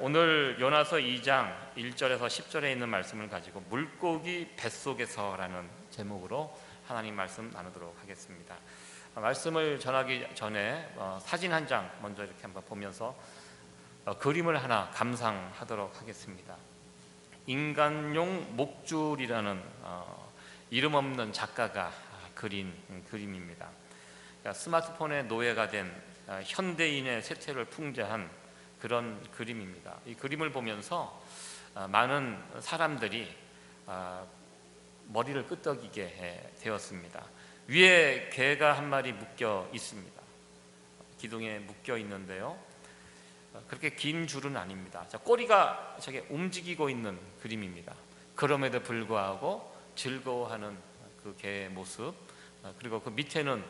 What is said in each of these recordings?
오늘 요나서 2장 1절에서 10절에 있는 말씀을 가지고 물고기 뱃속에서라는 제목으로 하나님 말씀 나누도록 하겠습니다. 말씀을 전하기 전에 사진 한 장 먼저 이렇게 한번 보면서 그림을 하나 감상하도록 하겠습니다. 인간용 목줄이라는 이름 없는 작가가 그린 그림입니다. 스마트폰의 노예가 된 현대인의 세태를 풍자한 그런 그림입니다. 이 그림을 보면서 많은 사람들이 머리를 끄덕이게 되었습니다. 위에 개가 한 마리 묶여 있습니다. 기둥에 묶여 있는데요, 그렇게 긴 줄은 아닙니다. 꼬리가 저게 움직이고 있는 그림입니다. 그럼에도 불구하고 즐거워하는 그 개의 모습, 그리고 그 밑에는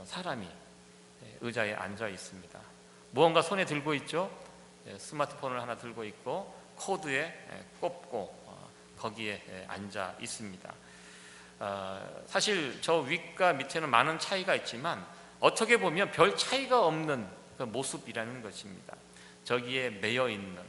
사람이 의자에 앉아 있습니다. 무언가 손에 들고 있죠. 스마트폰을 하나 들고 있고 코드에 꼽고 거기에 앉아 있습니다. 사실 저 윗과 밑에는 많은 차이가 있지만 어떻게 보면 별 차이가 없는 그 모습이라는 것입니다. 저기에 매여 있는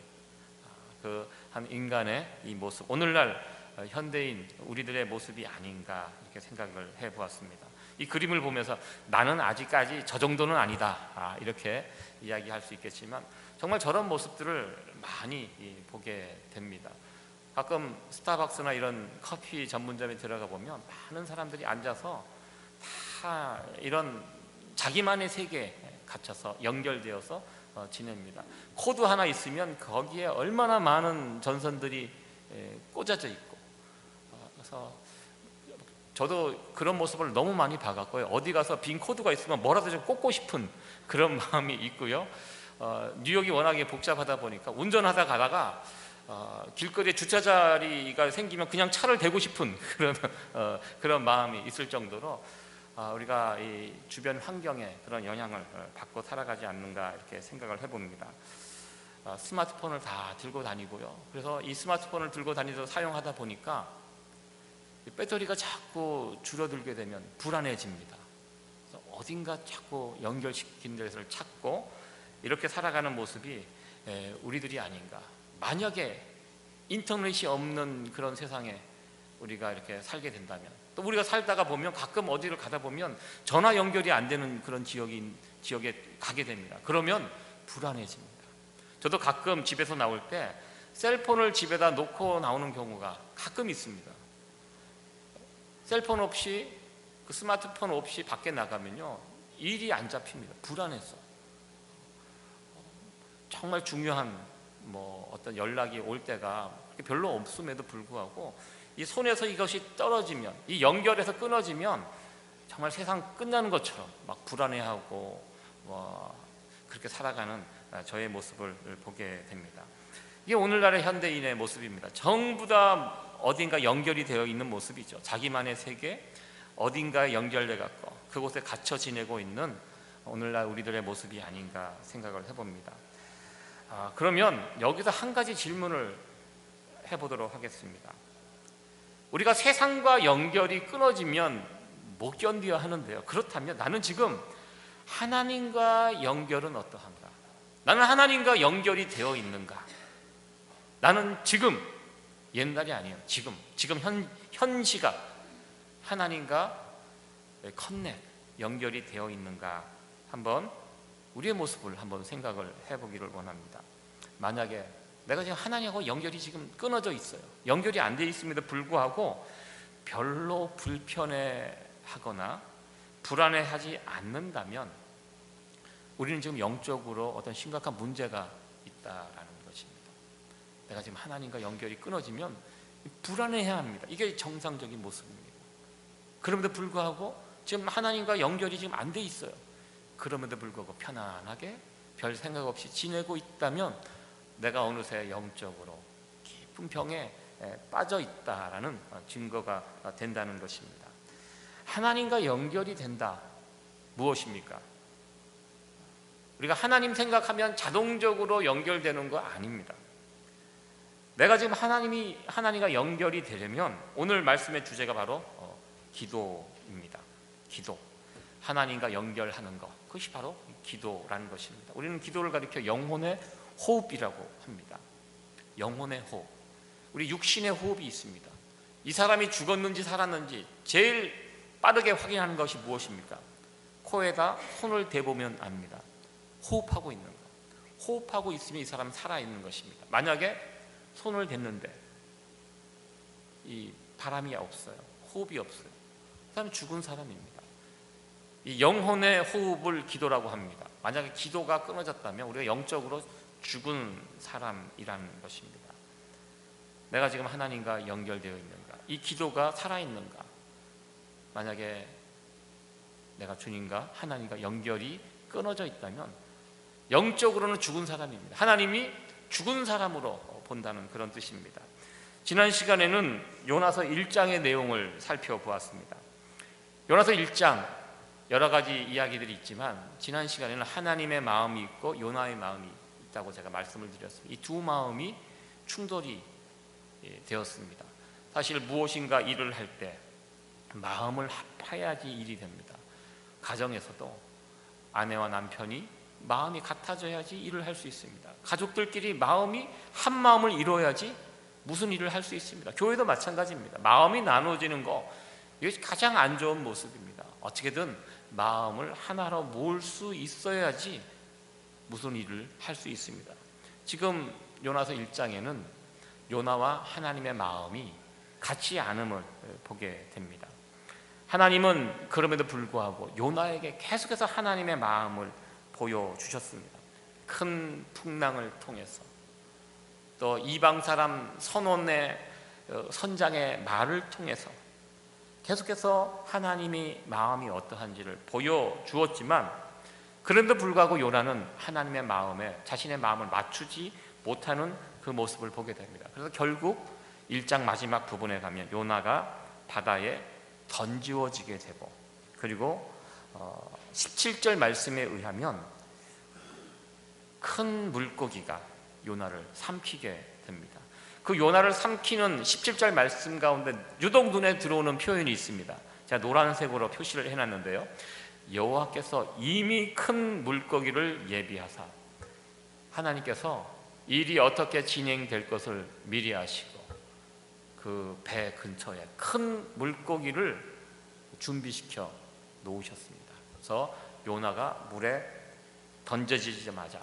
그 한 인간의 이 모습, 오늘날 현대인 우리들의 모습이 아닌가 이렇게 생각을 해보았습니다. 이 그림을 보면서 나는 아직까지 저 정도는 아니다, 이렇게 이야기할 수 있겠지만 정말 저런 모습들을 많이 보게 됩니다. 가끔 스타벅스나 이런 커피 전문점에 들어가 보면 많은 사람들이 앉아서 다 이런 자기만의 세계에 갇혀서 연결되어서 지냅니다. 코드 하나 있으면 거기에 얼마나 많은 전선들이 꽂아져 있고, 그래서 저도 그런 모습을 너무 많이 봐갔고요. 어디 가서 빈 코드가 있으면 뭐라도 좀 꽂고 싶은 그런 마음이 있고요. 뉴욕이 워낙에 복잡하다 보니까 운전하다 가다가 길거리에 주차 자리가 생기면 그냥 차를 대고 싶은 그런 마음이 있을 정도로 우리가 이 주변 환경에 그런 영향을 받고 살아가지 않는가 이렇게 생각을 해봅니다. 스마트폰을 다 들고 다니고요. 그래서 이 스마트폰을 들고 다니면서 사용하다 보니까 배터리가 자꾸 줄어들게 되면 불안해집니다. 그래서 어딘가 자꾸 연결시킨 데를 찾고 이렇게 살아가는 모습이 우리들이 아닌가. 만약에 인터넷이 없는 그런 세상에 우리가 이렇게 살게 된다면, 또 우리가 살다가 보면 가끔 어디를 가다 보면 전화 연결이 안 되는 그런 지역에 가게 됩니다. 그러면 불안해집니다. 저도 가끔 집에서 나올 때 셀폰을 집에다 놓고 나오는 경우가 가끔 있습니다. 셀폰 없이, 그 스마트폰 없이 밖에 나가면요 일이 안 잡힙니다. 불안해서. 정말 중요한 어떤 연락이 올 때가 별로 없음에도 불구하고 이 손에서 이것이 떨어지면, 이 연결에서 끊어지면 정말 세상 끝나는 것처럼 막 불안해하고 그렇게 살아가는 저의 모습을 보게 됩니다. 이게 오늘날의 현대인의 모습입니다. 전부 다 어딘가 연결이 되어 있는 모습이죠. 자기만의 세계, 어딘가에 연결돼 갖고 그곳에 갇혀 지내고 있는 오늘날 우리들의 모습이 아닌가 생각을 해봅니다. 그러면 여기서 한 가지 질문을 해보도록 하겠습니다. 우리가 세상과 연결이 끊어지면 못 견뎌야 하는데요, 그렇다면 나는 지금 하나님과 연결은 어떠한가? 나는 하나님과 연결이 되어 있는가? 나는 지금, 옛날이 아니에요, 지금 현 시각 하나님과 커넥, 연결이 되어 있는가? 한번 우리의 모습을 한번 생각을 해보기를 원합니다. 만약에 내가 지금 하나님하고 연결이 지금 끊어져 있어요. 연결이 안 돼 있음에도 불구하고 별로 불편해하거나 불안해하지 않는다면 우리는 지금 영적으로 어떤 심각한 문제가 있다라는 것입니다. 내가 지금 하나님과 연결이 끊어지면 불안해해야 합니다. 이게 정상적인 모습입니다. 그럼에도 불구하고 지금 하나님과 연결이 지금 안 돼 있어요. 그럼에도 불구하고 편안하게 별 생각 없이 지내고 있다면 내가 어느새 영적으로 깊은 병에 빠져 있다라는 증거가 된다는 것입니다. 하나님과 연결이 된다, 무엇입니까? 우리가 하나님 생각하면 자동적으로 연결되는 거 아닙니다. 내가 지금 하나님과 연결이 되려면, 오늘 말씀의 주제가 바로 기도입니다. 기도, 하나님과 연결하는 것, 그것이 바로 기도라는 것입니다. 우리는 기도를 가리켜 영혼의 호흡이라고 합니다. 영혼의 호흡. 우리 육신의 호흡이 있습니다. 이 사람이 죽었는지 살았는지 제일 빠르게 확인하는 것이 무엇입니까? 코에다 손을 대보면 압니다. 호흡하고 있는 것. 호흡하고 있으면 이 사람은 살아있는 것입니다. 만약에 손을 댔는데 이 바람이 없어요. 호흡이 없어요. 그 사람은 죽은 사람입니다. 이 영혼의 호흡을 기도라고 합니다. 만약에 기도가 끊어졌다면 우리가 영적으로 죽은 사람이라는 것입니다. 내가 지금 하나님과 연결되어 있는가? 이 기도가 살아있는가? 만약에 내가 주님과 하나님과 연결이 끊어져 있다면 영적으로는 죽은 사람입니다. 하나님이 죽은 사람으로 본다는 그런 뜻입니다. 지난 시간에는 요나서 1장의 내용을 살펴보았습니다. 요나서 1장 여러 가지 이야기들이 있지만 지난 시간에는 하나님의 마음이 있고 요나의 마음이 있다고 제가 말씀을 드렸습니다. 이 두 마음이 충돌이 되었습니다. 사실 무엇인가 일을 할 때 마음을 합해야지 일이 됩니다. 가정에서도 아내와 남편이 마음이 같아져야지 일을 할 수 있습니다. 가족들끼리 마음이 한 마음을 이루어야지 무슨 일을 할 수 있습니다. 교회도 마찬가지입니다. 마음이 나눠지는 거, 이것이 가장 안 좋은 모습입니다. 어떻게든 마음을 하나로 모을 수 있어야지 무슨 일을 할 수 있습니다. 지금 요나서 1장에는 요나와 하나님의 마음이 같지 않음을 보게 됩니다. 하나님은 그럼에도 불구하고 요나에게 계속해서 하나님의 마음을 보여주셨습니다. 큰 풍랑을 통해서 또 이방 사람 선원의 선장의 말을 통해서 계속해서 하나님의 마음이 어떠한지를 보여주었지만 그런데도 불구하고 요나는 하나님의 마음에 자신의 마음을 맞추지 못하는 그 모습을 보게 됩니다. 그래서 결국 1장 마지막 부분에 가면 요나가 바다에 던지워지게 되고 그리고 17절 말씀에 의하면 큰 물고기가 요나를 삼키게 됩니다. 그 요나를 삼키는 17절 말씀 가운데 유독 눈에 들어오는 표현이 있습니다. 제가 노란색으로 표시를 해놨는데요. 여호와께서 이미 큰 물고기를 예비하사, 하나님께서 일이 어떻게 진행될 것을 미리 아시고 그 배 근처에 큰 물고기를 준비시켜 놓으셨습니다. 그래서 요나가 물에 던져지자마자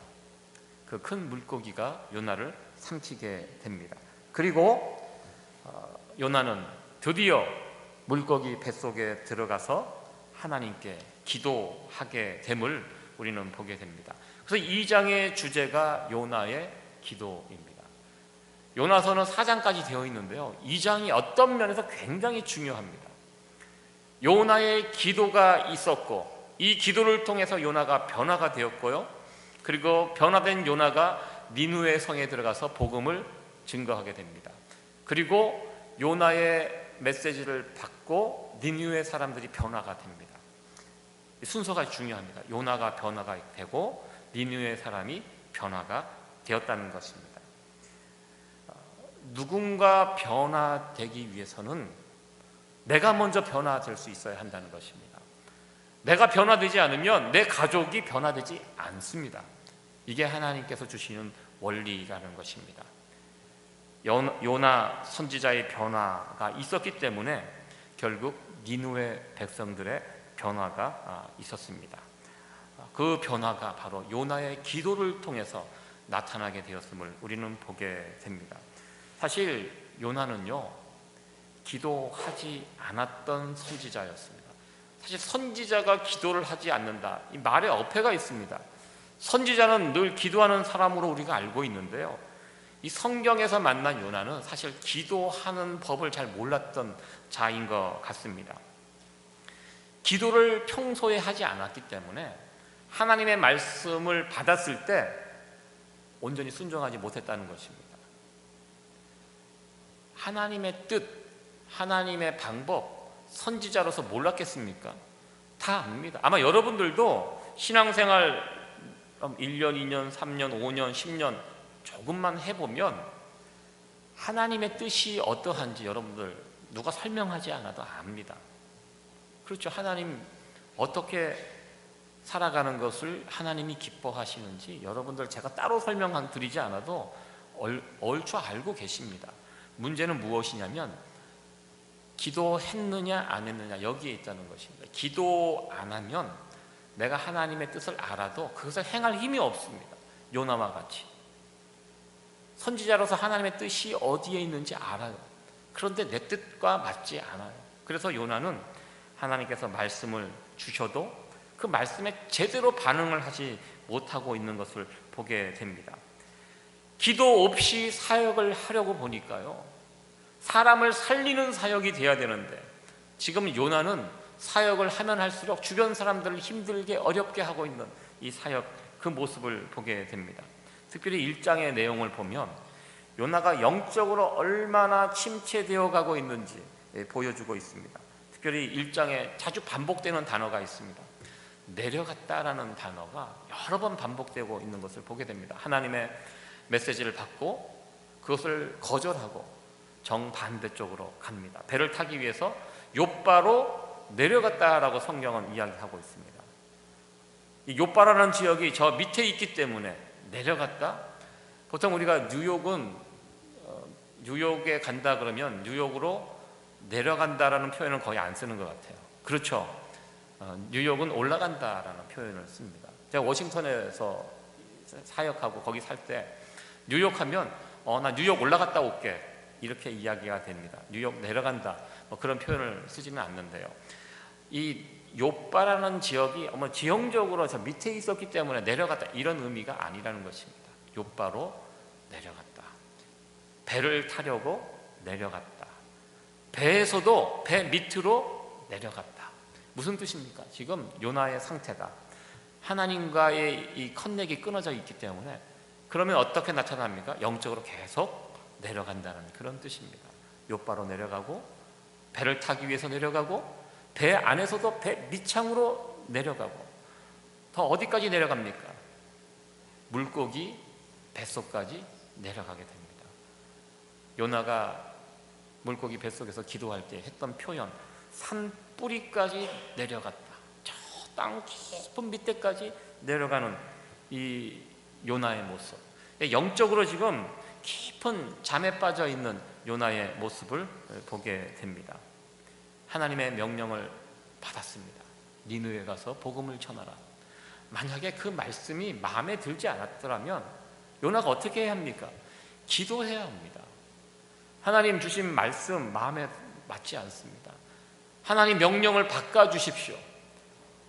그 큰 물고기가 요나를 삼키게 됩니다. 그리고 요나는 드디어 물고기 뱃속에 들어가서 하나님께 기도하게 됨을 우리는 보게 됩니다. 그래서 2장의 주제가 요나의 기도입니다. 요나서는 4장까지 되어 있는데요, 2장이 어떤 면에서 굉장히 중요합니다. 요나의 기도가 있었고 이 기도를 통해서 요나가 변화가 되었고요, 그리고 변화된 요나가 니느웨 성에 들어가서 복음을 증거하게 됩니다. 그리고 요나의 메시지를 받고 니느웨 사람들이 변화가 됩니다. 순서가 중요합니다. 요나가 변화가 되고 니느웨 사람이 변화가 되었다는 것입니다. 누군가 변화되기 위해서는 내가 먼저 변화될 수 있어야 한다는 것입니다. 내가 변화되지 않으면 내 가족이 변화되지 않습니다. 이게 하나님께서 주시는 원리라는 것입니다. 요나 선지자의 변화가 있었기 때문에 결국 니느웨 백성들의 변화가 있었습니다. 그 변화가 바로 요나의 기도를 통해서 나타나게 되었음을 우리는 보게 됩니다. 사실 요나는요, 기도하지 않았던 선지자였습니다. 사실 선지자가 기도를 하지 않는다, 이 말에 어폐가 있습니다. 선지자는 늘 기도하는 사람으로 우리가 알고 있는데요, 이 성경에서 만난 요나는 사실 기도하는 법을 잘 몰랐던 자인 것 같습니다. 기도를 평소에 하지 않았기 때문에 하나님의 말씀을 받았을 때 온전히 순종하지 못했다는 것입니다. 하나님의 뜻, 하나님의 방법, 선지자로서 몰랐겠습니까? 다 압니다. 아마 여러분들도 신앙생활 1년, 2년, 3년, 5년, 10년 조금만 해보면 하나님의 뜻이 어떠한지 여러분들 누가 설명하지 않아도 압니다. 그렇죠. 하나님 어떻게 살아가는 것을 하나님이 기뻐하시는지 여러분들 제가 따로 설명드리지 않아도 얼추 알고 계십니다. 문제는 무엇이냐면 기도했느냐 안 했느냐 여기에 있다는 것입니다. 기도 안 하면 내가 하나님의 뜻을 알아도 그것을 행할 힘이 없습니다. 요나와 같이 선지자로서 하나님의 뜻이 어디에 있는지 알아요. 그런데 내 뜻과 맞지 않아요. 그래서 요나는 하나님께서 말씀을 주셔도 그 말씀에 제대로 반응을 하지 못하고 있는 것을 보게 됩니다. 기도 없이 사역을 하려고 보니까요, 사람을 살리는 사역이 돼야 되는데 지금 요나는 사역을 하면 할수록 주변 사람들을 힘들게 어렵게 하고 있는 이 사역, 그 모습을 보게 됩니다. 특별히 1장의 내용을 보면 요나가 영적으로 얼마나 침체되어 가고 있는지 보여주고 있습니다. 특별히 1장에 자주 반복되는 단어가 있습니다. 내려갔다라는 단어가 여러 번 반복되고 있는 것을 보게 됩니다. 하나님의 메시지를 받고 그것을 거절하고 정반대쪽으로 갑니다. 배를 타기 위해서 욥바로 내려갔다라고 성경은 이야기하고 있습니다. 이 욥바라는 지역이 저 밑에 있기 때문에 내려갔다? 보통 우리가 뉴욕에 간다 그러면 뉴욕으로 내려간다라는 표현은 거의 안 쓰는 것 같아요. 그렇죠? 뉴욕은 올라간다라는 표현을 씁니다. 제가 워싱턴에서 사역하고 거기 살 때 뉴욕 하면 나 뉴욕 올라갔다 올게 이렇게 이야기가 됩니다. 뉴욕 내려간다 뭐 그런 표현을 쓰지는 않는데요. 이 욥바라는 지역이 지형적으로 저 밑에 있었기 때문에 내려갔다 이런 의미가 아니라는 것입니다. 욥바로 내려갔다. 배를 타려고 내려갔다. 배에서도 배 밑으로 내려갔다. 무슨 뜻입니까? 지금 요나의 상태가 하나님과의 이 커넥이 끊어져 있기 때문에 그러면 어떻게 나타납니까? 영적으로 계속 내려간다는 그런 뜻입니다. 욥바로 내려가고 배를 타기 위해서 내려가고 배 안에서도 배 밑창으로 내려가고 더 어디까지 내려갑니까? 물고기 뱃속까지 내려가게 됩니다. 요나가 물고기 뱃속에서 기도할 때 했던 표현, 산 뿌리까지 내려갔다. 저 땅 깊은 밑에까지 내려가는 이 요나의 모습, 영적으로 지금 깊은 잠에 빠져 있는 요나의 모습을 보게 됩니다. 하나님의 명령을 받았습니다. 니느웨에 가서 복음을 전하라. 만약에 그 말씀이 마음에 들지 않았더라면 요나가 어떻게 해야 합니까? 기도해야 합니다. 하나님 주신 말씀 마음에 맞지 않습니다. 하나님 명령을 바꿔주십시오.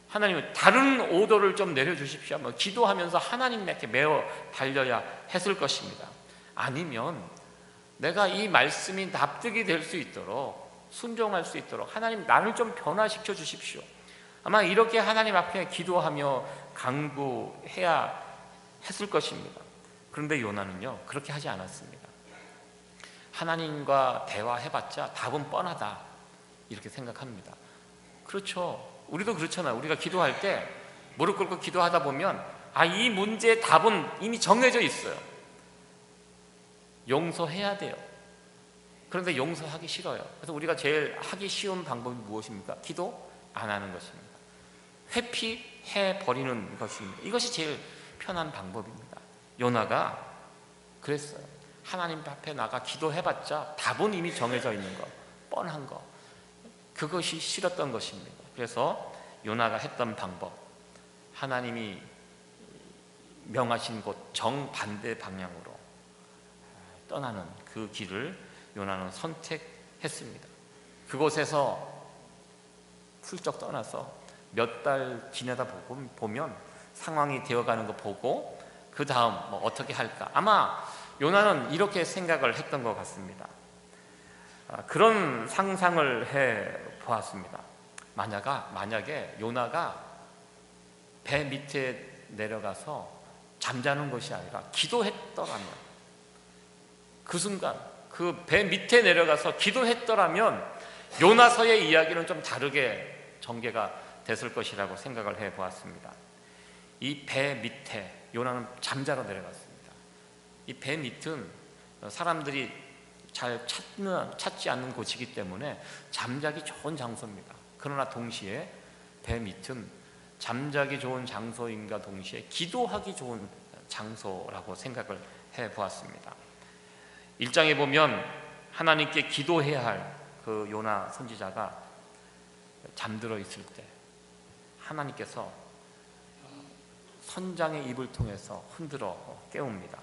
하나님 다른 오더를 좀 내려주십시오. 기도하면서 하나님께 매어 달려야 했을 것입니다. 아니면 내가 이 말씀이 납득이 될 수 있도록 순종할 수 있도록 하나님 나를 좀 변화시켜 주십시오. 아마 이렇게 하나님 앞에 기도하며 간구해야 했을 것입니다. 그런데 요나는요 그렇게 하지 않았습니다. 하나님과 대화해봤자 답은 뻔하다 이렇게 생각합니다. 그렇죠. 우리도 그렇잖아요. 우리가 기도할 때 무릎 꿇고 기도하다 보면 이 문제의 답은 이미 정해져 있어요. 용서해야 돼요. 그런데 용서하기 싫어요. 그래서 우리가 제일 하기 쉬운 방법이 무엇입니까? 기도 안 하는 것입니다. 회피해 버리는 것입니다. 이것이 제일 편한 방법입니다. 요나가 그랬어요. 하나님 앞에 나가 기도해봤자 답은 이미 정해져 있는 거, 뻔한 거, 그것이 싫었던 것입니다. 그래서 요나가 했던 방법, 하나님이 명하신 곳 정반대 방향으로 떠나는 그 길을 요나는 선택했습니다. 그곳에서 훌쩍 떠나서 몇 달 지내다 보면 상황이 되어가는 거 보고 그 다음 어떻게 할까, 아마 요나는 이렇게 생각을 했던 것 같습니다. 그런 상상을 해 보았습니다. 만약에 요나가 배 밑에 내려가서 잠자는 것이 아니라 기도했더라면, 그 순간 그 배 밑에 내려가서 기도했더라면 요나서의 이야기는 좀 다르게 전개가 됐을 것이라고 생각을 해 보았습니다. 이 배 밑에 요나는 잠자러 내려갔습니다. 이 배 밑은 사람들이 잘 찾지 않는 곳이기 때문에 잠자기 좋은 장소입니다. 그러나 동시에 배 밑은 잠자기 좋은 장소인가 동시에 기도하기 좋은 장소라고 생각을 해보았습니다. 1장에 보면 하나님께 기도해야 할 그 요나 선지자가 잠들어 있을 때 하나님께서 선장의 입을 통해서 흔들어 깨웁니다.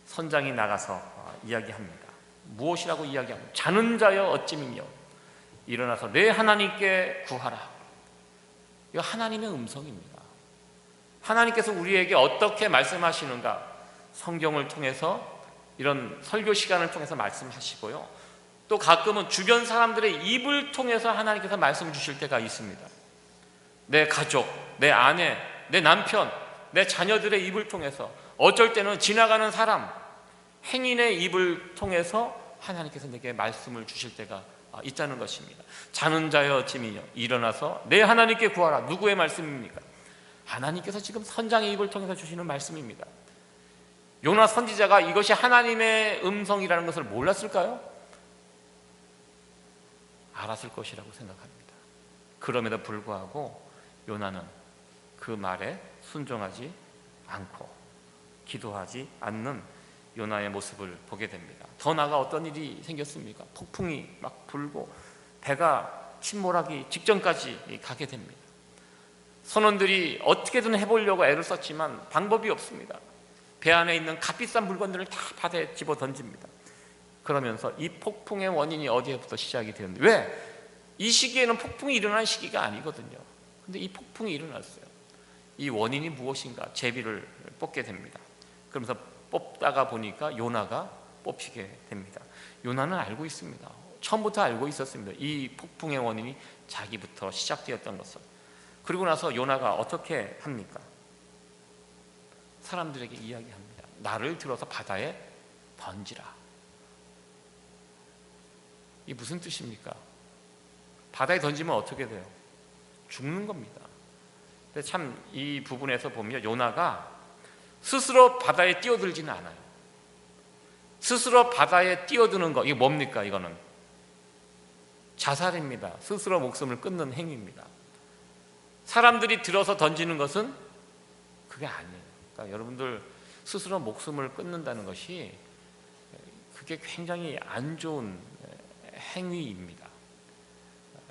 선장이 나가서 이야기합니다. 무엇이라고 이야기합니다. 자는 자여 어찌미뇨 일어나서 내 하나님께 구하라. 이거 하나님의 음성입니다. 하나님께서 우리에게 어떻게 말씀하시는가, 성경을 통해서 이런 설교 시간을 통해서 말씀하시고요, 또 가끔은 주변 사람들의 입을 통해서 하나님께서 말씀 주실 때가 있습니다. 내 가족, 내 아내, 내 남편, 내 자녀들의 입을 통해서, 어쩔 때는 지나가는 사람, 행인의 입을 통해서 하나님께서 내게 말씀을 주실 때가 있다는 것입니다. 자는 자여 어찌미뇨 일어나서 내 하나님께 구하라. 누구의 말씀입니까? 하나님께서 지금 선장의 입을 통해서 주시는 말씀입니다. 요나 선지자가 이것이 하나님의 음성이라는 것을 몰랐을까요? 알았을 것이라고 생각합니다. 그럼에도 불구하고 요나는 그 말에 순종하지 않고 기도하지 않는 요나의 모습을 보게 됩니다. 더 나아가 어떤 일이 생겼습니까? 폭풍이 막 불고 배가 침몰하기 직전까지 가게 됩니다. 선원들이 어떻게든 해보려고 애를 썼지만 방법이 없습니다. 배 안에 있는 값비싼 물건들을 다 바다에 집어 던집니다. 그러면서 이 폭풍의 원인이 어디에부터 시작이 되는데, 왜? 이 시기에는 폭풍이 일어난 시기가 아니거든요. 근데 이 폭풍이 일어났어요. 이 원인이 무엇인가 제비를 뽑게 됩니다. 그러면서 뽑다가 보니까 요나가 뽑히게 됩니다. 요나는 알고 있습니다. 처음부터 알고 있었습니다. 이 폭풍의 원인이 자기부터 시작되었던 것을. 그리고 나서 요나가 어떻게 합니까? 사람들에게 이야기합니다. 나를 들어서 바다에 던지라. 이게 무슨 뜻입니까? 바다에 던지면 어떻게 돼요? 죽는 겁니다. 근데 참 이 부분에서 보면 요나가 스스로 바다에 뛰어들지는 않아요. 스스로 바다에 뛰어드는 거, 이게 뭡니까? 이거는 자살입니다. 스스로 목숨을 끊는 행위입니다. 사람들이 들어서 던지는 것은 그게 아니에요. 그러니까 여러분들 스스로 목숨을 끊는다는 것이 그게 굉장히 안 좋은 행위입니다.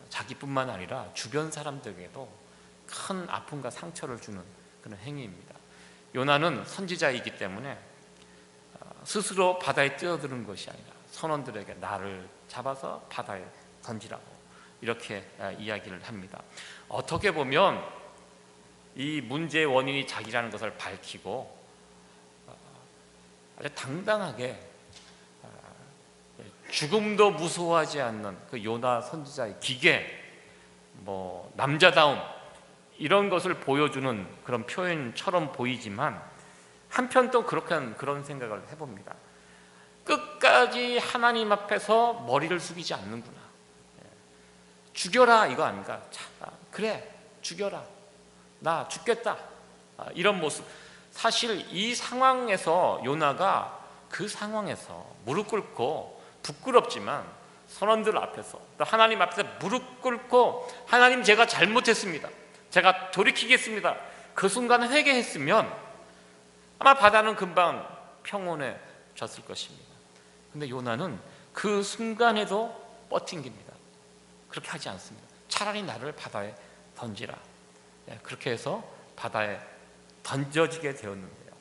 자기뿐만 아니라 주변 사람들에게도 큰 아픔과 상처를 주는 그런 행위입니다. 요나는 선지자이기 때문에 스스로 바다에 뛰어드는 것이 아니라 선원들에게 나를 잡아서 바다에 던지라고 이렇게 이야기를 합니다. 어떻게 보면 이 문제의 원인이 자기라는 것을 밝히고 아주 당당하게 죽음도 무서워하지 않는 그 요나 선지자의 기계, 남자다움, 이런 것을 보여주는 그런 표현처럼 보이지만 한편 또 그런 생각을 해봅니다. 끝까지 하나님 앞에서 머리를 숙이지 않는구나. 죽여라 이거 아닌가? 그래 죽여라, 나 죽겠다, 이런 모습. 사실 이 상황에서 요나가 그 상황에서 무릎 꿇고 부끄럽지만 선원들 앞에서 또 하나님 앞에서 무릎 꿇고 하나님 제가 잘못했습니다, 제가 돌이키겠습니다, 그 순간 회개했으면 아마 바다는 금방 평온해졌을 것입니다. 근데 요나는 그 순간에도 버팅깁니다. 그렇게 하지 않습니다. 차라리 나를 바다에 던지라. 그렇게 해서 바다에 던져지게 되었는데요,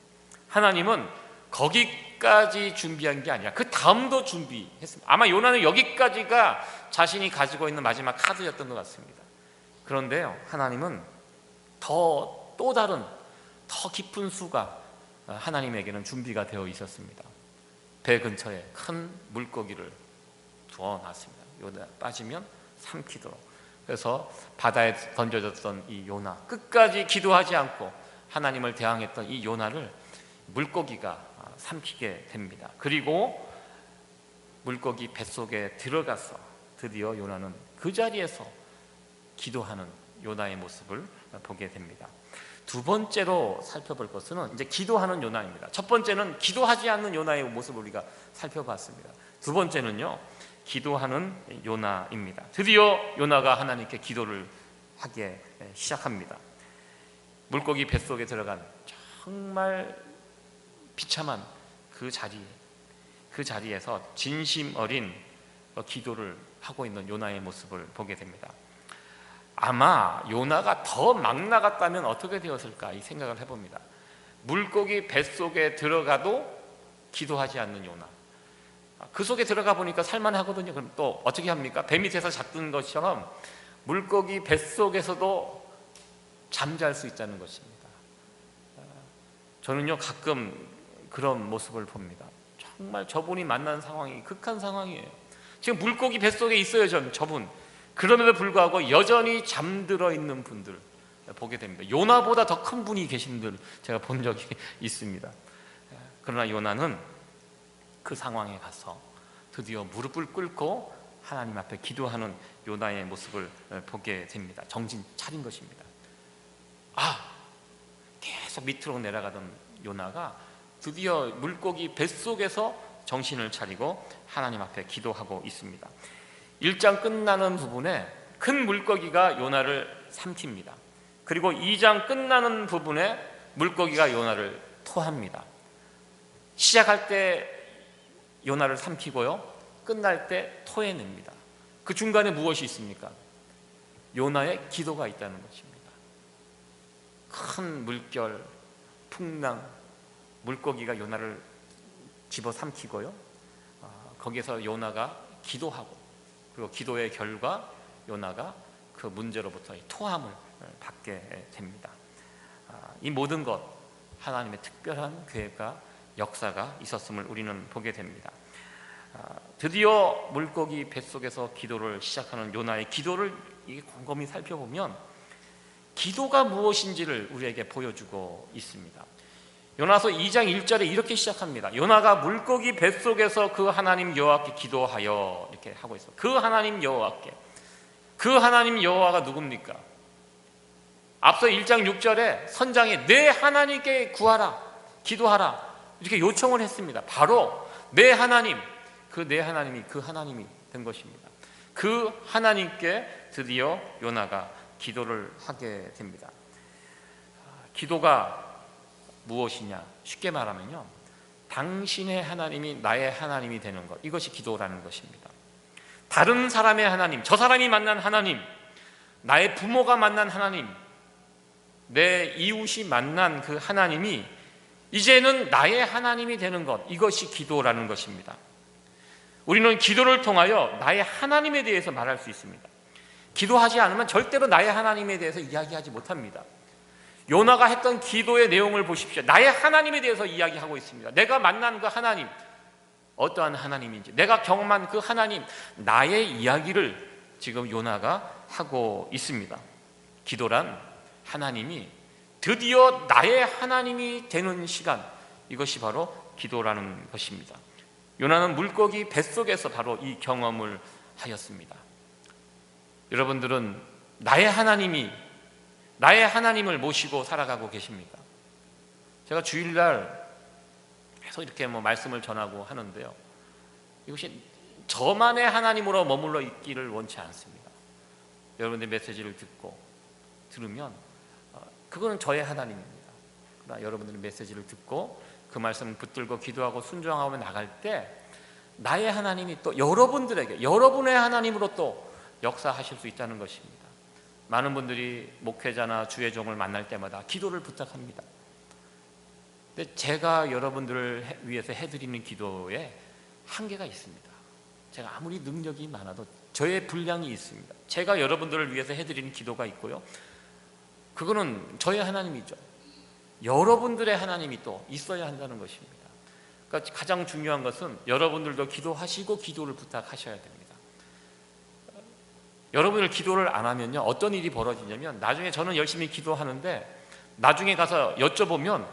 하나님은 거기까지 준비한 게 아니라 그 다음도 준비했습니다. 아마 요나는 여기까지가 자신이 가지고 있는 마지막 카드였던 것 같습니다. 그런데요, 하나님은 또 다른 더 깊은 수가 하나님에게는 준비가 되어 있었습니다. 배 근처에 큰 물고기를 두어놨습니다. 요나 빠지면 삼키도록. 그래서 바다에 던져졌던 이 요나, 끝까지 기도하지 않고 하나님을 대항했던 이 요나를 물고기가 삼키게 됩니다. 그리고 물고기 뱃속에 들어가서 드디어 요나는 그 자리에서 기도하는 요나의 모습을 보게 됩니다. 두 번째로 살펴볼 것은 이제 기도하는 요나입니다. 첫 번째는 기도하지 않는 요나의 모습을 우리가 살펴봤습니다. 두 번째는요, 기도하는 요나입니다. 드디어 요나가 하나님께 기도를 하기 시작합니다. 물고기 뱃속에 들어간 정말 비참한 그 자리에서 진심 어린 기도를 하고 있는 요나의 모습을 보게 됩니다. 아마 요나가 더 막 나갔다면 어떻게 되었을까 이 생각을 해봅니다. 물고기 뱃속에 들어가도 기도하지 않는 요나, 그 속에 들어가 보니까 살만하거든요. 그럼 또 어떻게 합니까? 배 밑에서 잤던 것처럼 물고기 뱃속에서도 잠잘 수 있다는 것입니다. 저는요 가끔 그런 모습을 봅니다. 정말 저분이 만난 상황이 극한 상황이에요. 지금 물고기 뱃속에 있어요 저분. 그럼에도 불구하고 여전히 잠들어 있는 분들 보게 됩니다. 요나보다 더 큰 분이 계신 분 제가 본 적이 있습니다. 그러나 요나는 그 상황에 가서 드디어 무릎을 꿇고 하나님 앞에 기도하는 요나의 모습을 보게 됩니다. 정신 차린 것입니다. 계속 밑으로 내려가던 요나가 드디어 물고기 뱃속에서 정신을 차리고 하나님 앞에 기도하고 있습니다. 1장 끝나는 부분에 큰 물고기가 요나를 삼킵니다. 그리고 2장 끝나는 부분에 물고기가 요나를 토합니다. 시작할 때 요나를 삼키고요, 끝날 때 토해냅니다. 그 중간에 무엇이 있습니까? 요나의 기도가 있다는 것입니다. 큰 물결, 풍랑, 물고기가 요나를 집어삼키고요, 거기에서 요나가 기도하고, 그리고 기도의 결과 요나가 그 문제로부터 토함을 받게 됩니다. 이 모든 것 하나님의 특별한 계획과 역사가 있었음을 우리는 보게 됩니다. 드디어 물고기 뱃속에서 기도를 시작하는 요나의 기도를 곰곰이 살펴보면 기도가 무엇인지를 우리에게 보여주고 있습니다. 요나서 2장 1절에 이렇게 시작합니다. 요나가 물고기 뱃속에서 그 하나님 여호와께 기도하여, 이렇게 하고 있어요. 그 하나님 여호와께. 그 하나님 여호와가 누굽니까? 앞서 1장 6절에 선장에 내 하나님께 구하라, 기도하라 이렇게 요청을 했습니다. 바로 내 하나님, 그 내 하나님이 그 하나님이 된 것입니다. 그 하나님께 드디어 요나가 기도를 하게 됩니다. 기도가 무엇이냐? 쉽게 말하면요, 당신의 하나님이 나의 하나님이 되는 것, 이것이 기도라는 것입니다. 다른 사람의 하나님, 저 사람이 만난 하나님, 나의 부모가 만난 하나님, 내 이웃이 만난 그 하나님이 이제는 나의 하나님이 되는 것, 이것이 기도라는 것입니다. 우리는 기도를 통하여 나의 하나님에 대해서 말할 수 있습니다. 기도하지 않으면 절대로 나의 하나님에 대해서 이야기하지 못합니다. 요나가 했던 기도의 내용을 보십시오. 나의 하나님에 대해서 이야기하고 있습니다. 내가 만난 그 하나님, 어떠한 하나님인지, 내가 경험한 그 하나님, 나의 이야기를 지금 요나가 하고 있습니다. 기도란 하나님이 드디어 나의 하나님이 되는 시간, 이것이 바로 기도라는 것입니다. 요나는 물고기 뱃속에서 바로 이 경험을 하였습니다. 여러분들은 나의 하나님을 모시고 살아가고 계십니까? 제가 주일날 계속 이렇게 말씀을 전하고 하는데요, 이것이 저만의 하나님으로 머물러 있기를 원치 않습니다. 여러분들 메시지를 들으면 그거는 저의 하나님입니다. 그러나 여러분들의 메시지를 듣고 그 말씀을 붙들고 기도하고 순종하며 나갈 때 나의 하나님이 또 여러분들에게 여러분의 하나님으로 또 역사하실 수 있다는 것입니다. 많은 분들이 목회자나 주의 종을 만날 때마다 기도를 부탁합니다. 근데 제가 여러분들을 위해서 해드리는 기도에 한계가 있습니다. 제가 아무리 능력이 많아도 저의 분량이 있습니다. 제가 여러분들을 위해서 해드리는 기도가 있고요, 그거는 저의 하나님이죠. 여러분들의 하나님이 또 있어야 한다는 것입니다. 그러니까 가장 중요한 것은 여러분들도 기도하시고 기도를 부탁하셔야 됩니다. 여러분들 기도를 안 하면요, 어떤 일이 벌어지냐면 나중에 저는 열심히 기도하는데 나중에 가서 여쭤보면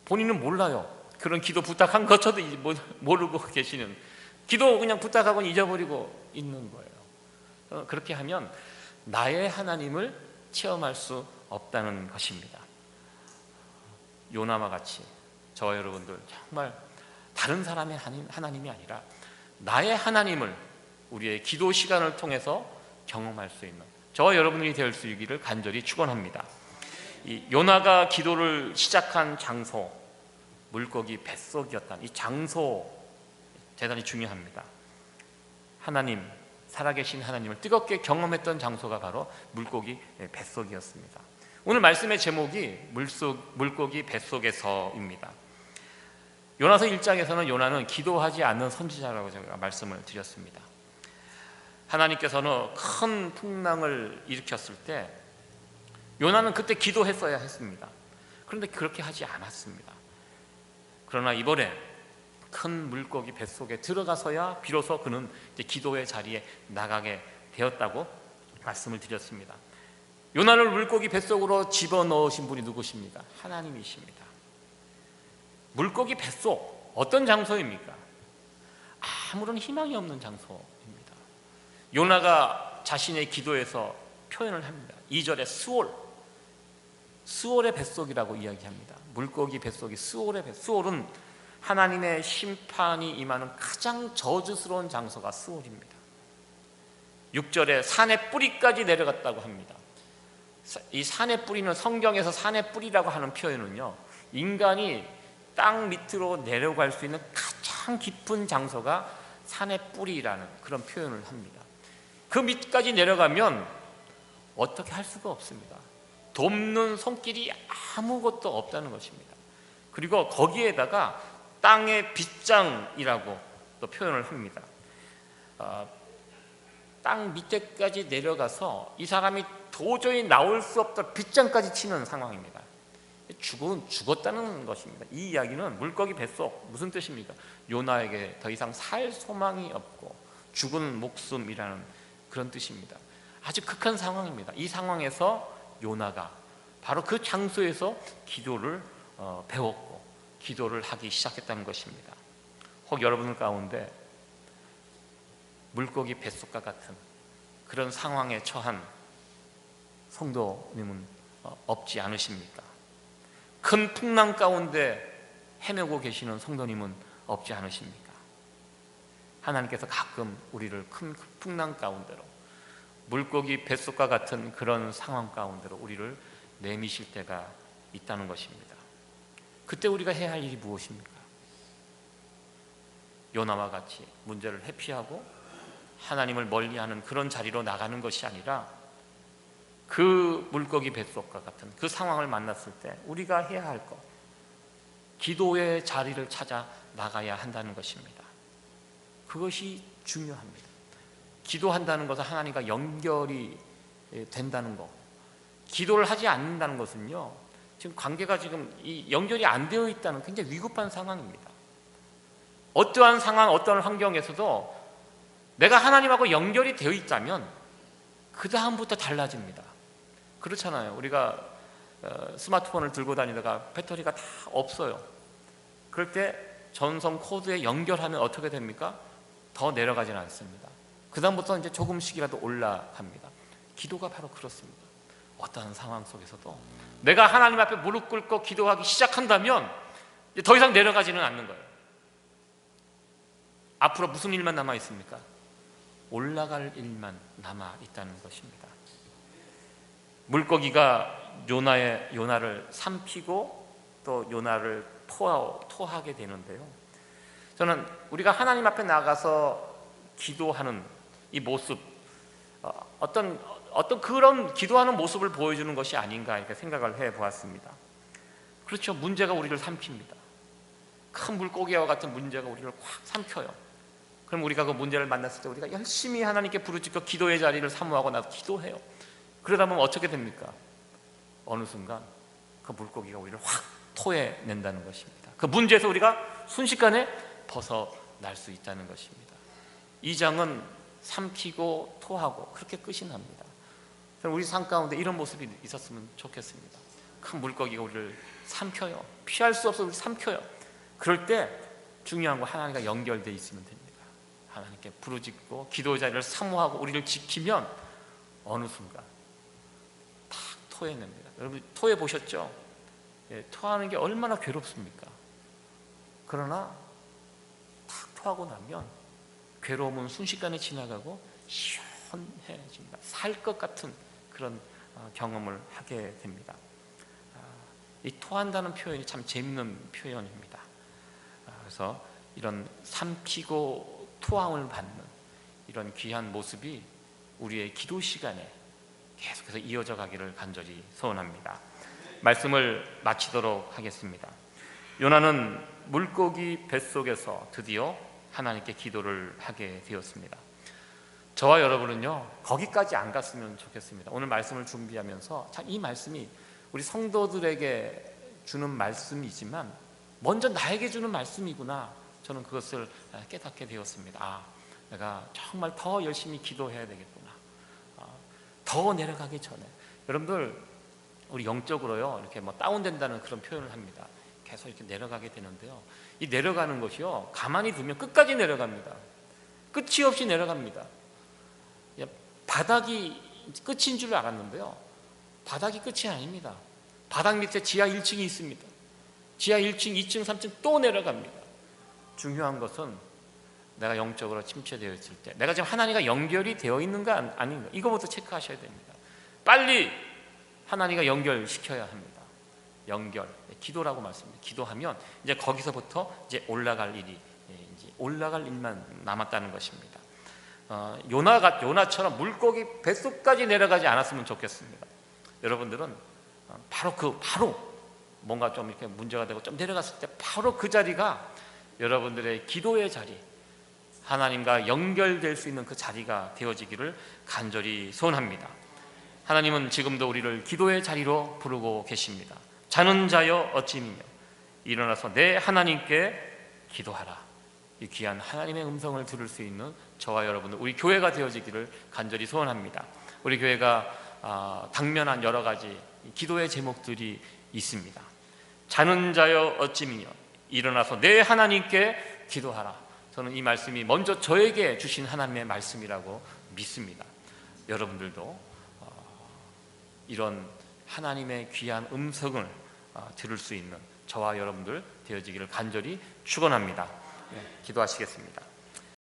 본인은 몰라요. 그런 기도 부탁한 것조차도 모르고 계시는, 기도 그냥 부탁하고는 잊어버리고 있는 거예요. 그렇게 하면 나의 하나님을 체험할 수 없다는 것입니다. 요나와 같이 저와 여러분들 정말 다른 사람의 하나님이 아니라 나의 하나님을 우리의 기도 시간을 통해서 경험할 수 있는 저와 여러분들이 될 수 있기를 간절히 축원합니다. 이 요나가 기도를 시작한 장소, 물고기 뱃속이었다는 이 장소 대단히 중요합니다. 하나님, 살아계신 하나님을 뜨겁게 경험했던 장소가 바로 물고기 뱃속이었습니다. 오늘 말씀의 제목이 물고기 뱃속에서입니다. 요나서 1장에서는 요나는 기도하지 않는 선지자라고 제가 말씀을 드렸습니다. 하나님께서는 큰 풍랑을 일으켰을 때 요나는 그때 기도했어야 했습니다. 그런데 그렇게 하지 않았습니다. 그러나 이번에 큰 물고기 뱃속에 들어가서야 비로소 그는 이제 기도의 자리에 나가게 되었다고 말씀을 드렸습니다. 요나를 물고기 뱃속으로 집어넣으신 분이 누구십니까? 하나님이십니다. 물고기 뱃속, 어떤 장소입니까? 아무런 희망이 없는 장소입니다. 요나가 자신의 기도에서 표현을 합니다. 2절에 스올의 뱃속이라고 이야기합니다. 물고기 뱃속이 스올의 뱃속. 스올은 하나님의 심판이 임하는 가장 저주스러운 장소가 스올입니다. 6절에 산의 뿌리까지 내려갔다고 합니다. 이 산의 뿌리는, 성경에서 산의 뿌리라고 하는 표현은요, 인간이 땅 밑으로 내려갈 수 있는 가장 깊은 장소가 산의 뿌리라는 그런 표현을 합니다. 그 밑까지 내려가면 어떻게 할 수가 없습니다. 돕는 손길이 아무것도 없다는 것입니다. 그리고 거기에다가 땅의 빗장이라고 또 표현을 합니다. 땅 밑에까지 내려가서 이 사람이 도저히 나올 수 없다 빗장까지 치는 상황입니다. 죽었다는 것입니다. 이 이야기는 물고기 뱃속, 무슨 뜻입니까? 요나에게 더 이상 살 소망이 없고 죽은 목숨이라는 그런 뜻입니다. 아주 극한 상황입니다. 이 상황에서 요나가 바로 그 장소에서 기도를 배웠고 기도를 하기 시작했다는 것입니다. 혹 여러분 가운데 물고기 뱃속과 같은 그런 상황에 처한 성도님은 없지 않으십니까? 큰 풍랑 가운데 헤매고 계시는 성도님은 없지 않으십니까? 하나님께서 가끔 우리를 큰 풍랑 가운데로, 물고기 뱃속과 같은 그런 상황 가운데로 우리를 내미실 때가 있다는 것입니다. 그때 우리가 해야 할 일이 무엇입니까? 요나와 같이 문제를 회피하고 하나님을 멀리하는 그런 자리로 나가는 것이 아니라 그 물고기 뱃속과 같은 그 상황을 만났을 때 우리가 해야 할 것, 기도의 자리를 찾아 나가야 한다는 것입니다. 그것이 중요합니다. 기도한다는 것은 하나님과 연결이 된다는 것. 기도를 하지 않는다는 것은요, 지금 관계가 지금 이 연결이 안 되어 있다는 굉장히 위급한 상황입니다. 어떠한 상황, 어떠한 환경에서도 내가 하나님하고 연결이 되어 있다면 그 다음부터 달라집니다. 그렇잖아요. 우리가 스마트폰을 들고 다니다가 배터리가 다 없어요. 그럴 때 전송 코드에 연결하면 어떻게 됩니까? 더 내려가지는 않습니다. 그 다음부터 이제 조금씩이라도 올라갑니다. 기도가 바로 그렇습니다. 어떠한 상황 속에서도 내가 하나님 앞에 무릎 꿇고 기도하기 시작한다면 더 이상 내려가지는 않는 거예요. 앞으로 무슨 일만 남아 있습니까? 올라갈 일만 남아 있다는 것입니다. 물고기가 요나를 삼키고 또 요나를 토하게 되는데요, 저는 우리가 하나님 앞에 나가서 기도하는 이 모습, 어떤 그런 기도하는 모습을 보여주는 것이 아닌가 이렇게 생각을 해보았습니다. 그렇죠. 문제가 우리를 삼킵니다. 큰 물고기와 같은 문제가 우리를 확 삼켜요. 그럼 우리가 그 문제를 만났을 때 우리가 열심히 하나님께 부르짖고 기도의 자리를 사모하고 나서 기도해요. 그러다 보면 어떻게 됩니까? 어느 순간 그 물고기가 우리를 확 토해낸다는 것입니다. 그 문제에서 우리가 순식간에 벗어날 수 있다는 것입니다. 이 장은 삼키고 토하고 그렇게 끝이 납니다. 우리 삶 가운데 이런 모습이 있었으면 좋겠습니다. 큰 물고기가 우리를 삼켜요. 피할 수 없어 우리를 삼켜요. 그럴 때 중요한 건 하나님과 연결되어 있으면 됩니다. 하나님께 부르짖고 기도의 자리를 사모하고 우리를 지키면 어느 순간 탁 토해냅니다. 여러분 토해 보셨죠? 토하는 게 얼마나 괴롭습니까? 그러나 탁 토하고 나면 괴로움은 순식간에 지나가고 시원해집니다. 살 것 같은 그런 경험을 하게 됩니다. 이 토한다는 표현이 참 재밌는 표현입니다. 그래서 이런 삼키고 토함을 받는 이런 귀한 모습이 우리의 기도 시간에 계속해서 이어져 가기를 간절히 소원합니다. 말씀을 마치도록 하겠습니다. 요나는 물고기 뱃속에서 드디어 하나님께 기도를 하게 되었습니다. 저와 여러분은요, 거기까지 안 갔으면 좋겠습니다. 오늘 말씀을 준비하면서 참 이 말씀이 우리 성도들에게 주는 말씀이지만 먼저 나에게 주는 말씀이구나, 저는 그것을 깨닫게 되었습니다. 내가 정말 더 열심히 기도해야 되겠구나. 더 내려가기 전에 여러분들, 우리 영적으로요 이렇게 뭐 다운된다는 그런 표현을 합니다. 계속 이렇게 내려가게 되는데요, 이 내려가는 것이요 가만히 두면 끝까지 내려갑니다. 끝이 없이 내려갑니다. 바닥이 끝인 줄 알았는데요, 바닥이 끝이 아닙니다. 바닥 밑에 지하 1층이 있습니다. 지하 1층, 2층, 3층 또 내려갑니다. 중요한 것은 내가 영적으로 침체되어 있을 때 내가 지금 하나님과 연결이 되어 있는가 아닌가, 이거부터 체크하셔야 됩니다. 빨리 하나님과 연결시켜야 합니다. 연결, 기도라고 말씀드립니다. 기도하면 이제 거기서부터 이제 올라갈 일만 남았다는 것입니다. 요나처럼 물고기 뱃속까지 내려가지 않았으면 좋겠습니다. 여러분들은 바로 뭔가 좀 이렇게 문제가 되고 좀 내려갔을 때 바로 그 자리가 여러분들의 기도의 자리, 하나님과 연결될 수 있는 그 자리가 되어지기를 간절히 소원합니다. 하나님은 지금도 우리를 기도의 자리로 부르고 계십니다. 자는 자여 어찌미냐, 일어나서 내 하나님께 기도하라. 이 귀한 하나님의 음성을 들을 수 있는 저와 여러분들, 우리 교회가 되어지기를 간절히 소원합니다. 우리 교회가 당면한 여러 가지 기도의 제목들이 있습니다. 자는 자여 어찌미냐, 일어나서 내 하나님께 기도하라. 저는 이 말씀이 먼저 저에게 주신 하나님의 말씀이라고 믿습니다. 여러분들도 이런 하나님의 귀한 음성을 들을 수 있는 저와 여러분들 되어지기를 간절히 축원합니다. 기도하시겠습니다.